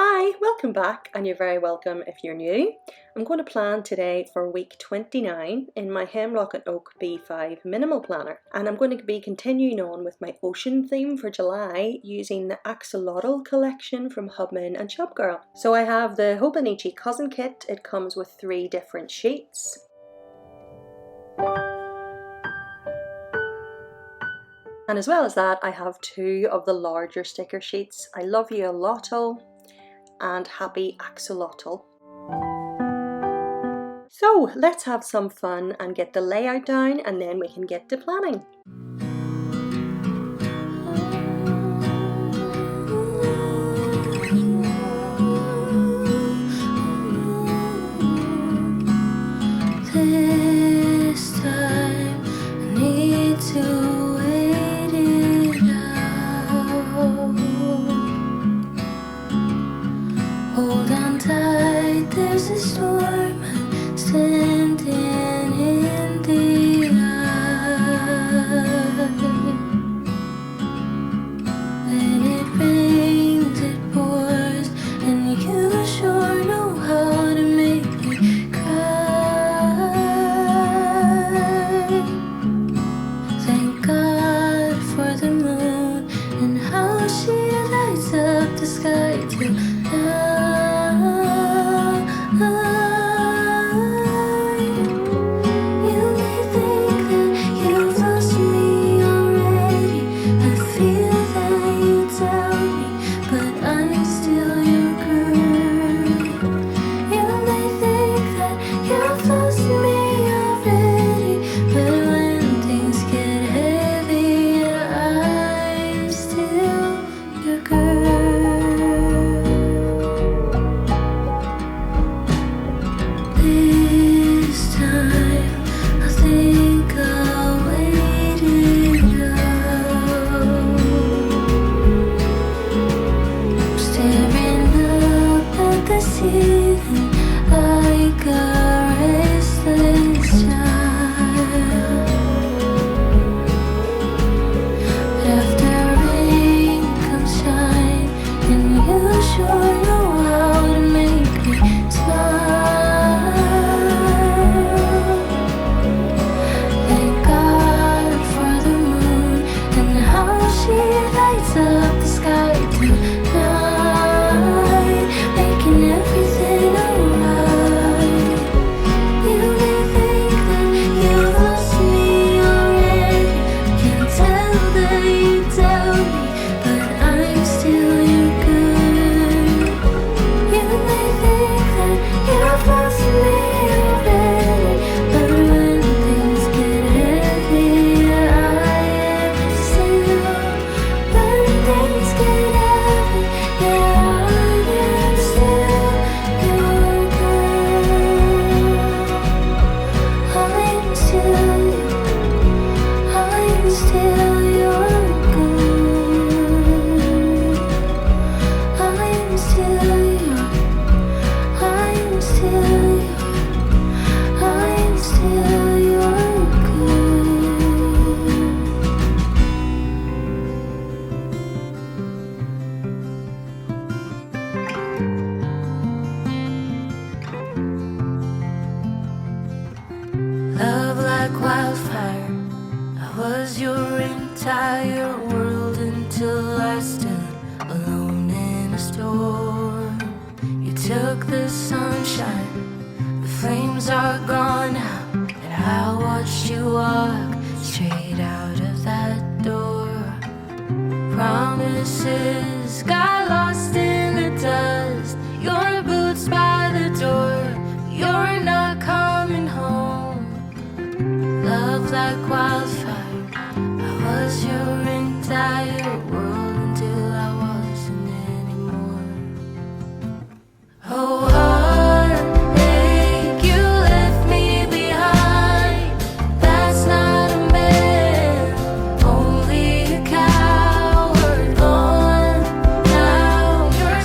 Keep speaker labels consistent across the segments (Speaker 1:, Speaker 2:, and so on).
Speaker 1: Hi, welcome back, and you're very welcome if you're new. I'm going to plan today for week 29 in my Hemlock Oak B5 minimal planner, and I'm going to be continuing on with my ocean theme for July using the Axolotl collection from Hubman and Chubgirl. So I have the Hobonichi cousin kit. It comes with 3 different sheets. And as well as that, I have 2 of the larger sticker sheets. I love you a lotto and happy Axolotl. So let's have some fun and get the layout down, and then we can get to planning.
Speaker 2: This time I need to wait it out. Hold on tight, there's a storm. I'm standing in the eye. When it rains, it pours, and you sure know how to make me cry. Thank God for the moon and how she lights up the sky tonight. Love like wildfire, I was your entire world until I stood alone in a storm. You took the sunshine, the flames are gone now, and I watched you walk straight out of that door. Promises got lost in the dust, your boots by the door, you're not coming home. Love like wildfire, I was your entire world until I wasn't anymore. Oh, heartache, you left me behind. That's not a man, only a coward. Gone now, you're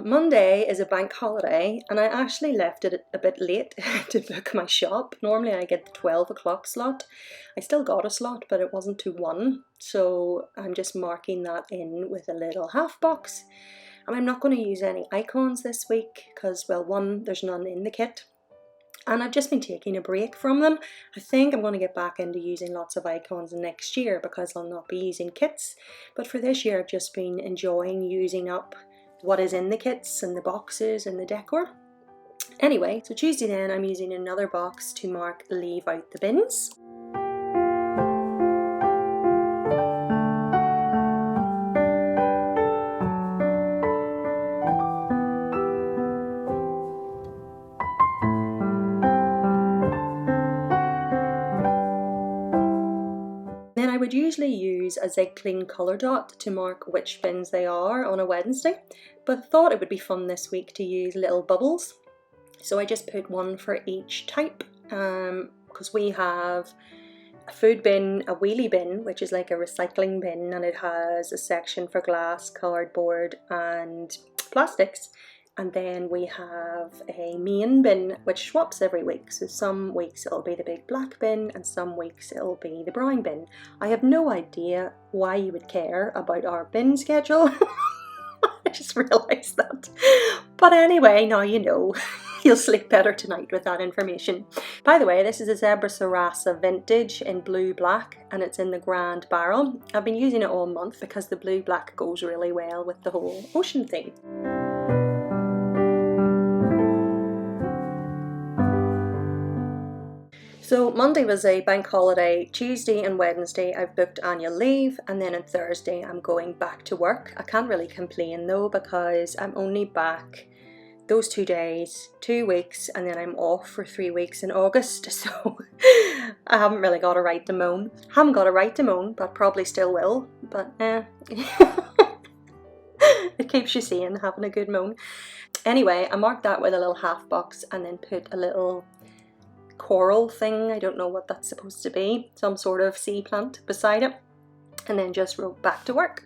Speaker 1: Monday is a bank holiday and I actually left it a bit late to book my shop. Normally I get the 12 o'clock slot. I still got a slot, but it wasn't to 1. So I'm just marking that in with a little half box. And I'm not going to use any icons this week because, well, one, there's none in the kit. And I've just been taking a break from them. I think I'm going to get back into using lots of icons next year because I'll not be using kits. But for this year, I've just been enjoying using up what is in the kits and the boxes and the decor. Anyway, so Tuesday then I'm using another box to mark leave out the bins. Then I would usually use a Zig Clean colour dot to mark which bins they are on a Wednesday, but thought it would be fun this week to use little bubbles. So I just put one for each type, because we have a food bin, a wheelie bin, which is like a recycling bin, and it has a section for glass, cardboard and plastics. And then we have a main bin which swaps every week. So some weeks it'll be the big black bin and some weeks it'll be the brown bin. I have no idea why you would care about our bin schedule. I just realised that. But anyway, now you know. You'll sleep better tonight with that information. By the way, this is a Zebra Sarasa vintage in blue black and it's in the grand barrel. I've been using it all month because the blue black goes really well with the whole ocean theme. So Monday was a bank holiday. Tuesday and Wednesday I've booked annual leave, and then on Thursday I'm going back to work. I can't really complain though because I'm only back those 2 days, 2 weeks, and then I'm off for 3 weeks in August, so I haven't really got a right to moan. Haven't got a right to moan, but probably still will, but it keeps you sane, having a good moan. Anyway, I marked that with a little half box and then put a little coral thing, I don't know what that's supposed to be, some sort of sea plant beside it, and then just wrote back to work.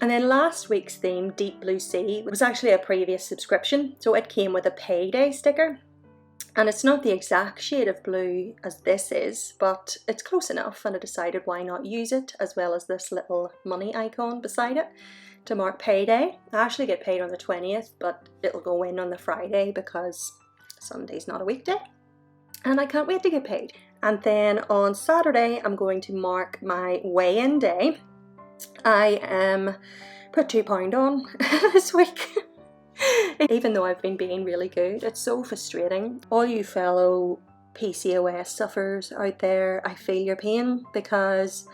Speaker 1: And then last week's theme, Deep Blue Sea, was actually a previous subscription, so it came with a payday sticker. And it's not the exact shade of blue as this is, but it's close enough, and I decided why not use it, as well as this little money icon beside it, to mark payday. I actually get paid on the 20th, but it'll go in on the Friday because Sunday's not a weekday. And I can't wait to get paid. And then on Saturday, I'm going to mark my weigh-in day. I put £2 on this week. Even though I've been being really good, it's so frustrating. All you fellow PCOS sufferers out there, I feel your pain because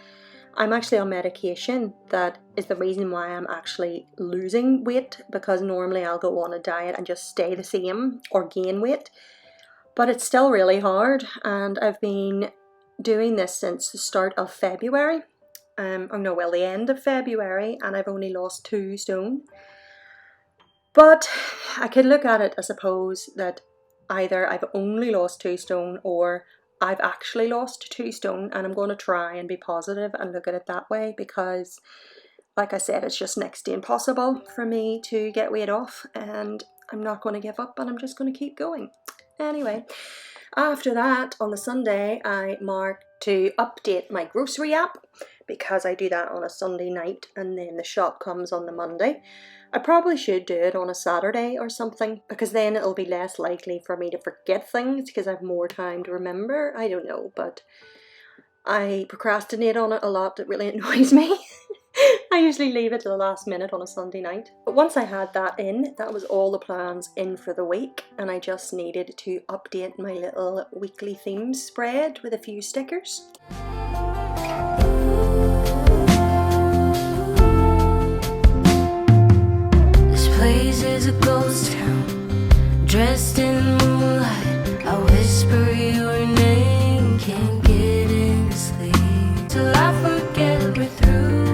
Speaker 1: I'm actually on medication that is the reason why I'm actually losing weight, because normally I'll go on a diet and just stay the same or gain weight. But it's still really hard, and I've been doing this since the start of February. The end of February, and I've only lost 2 stone. But I could look at it, I suppose, that either I've only lost 2 stone or I've actually lost 2 stone, and I'm going to try and be positive and look at it that way because, like I said, it's just next to impossible for me to get weight off, and I'm not going to give up and I'm just going to keep going. Anyway, after that, on the Sunday, I marked to update my grocery app because I do that on a Sunday night and then the shop comes on the Monday. I probably should do it on a Saturday or something because then it'll be less likely for me to forget things because I have more time to remember. I don't know, but I procrastinate on it a lot. It really annoys me. I usually leave it to the last minute on a Sunday night. But once I had that in, that was all the plans in for the week, and I just needed to update my little weekly themes spread with a few stickers.
Speaker 2: This place is a ghost town, dressed in moonlight. I whisper your name, can't get any sleep till I forget we're through.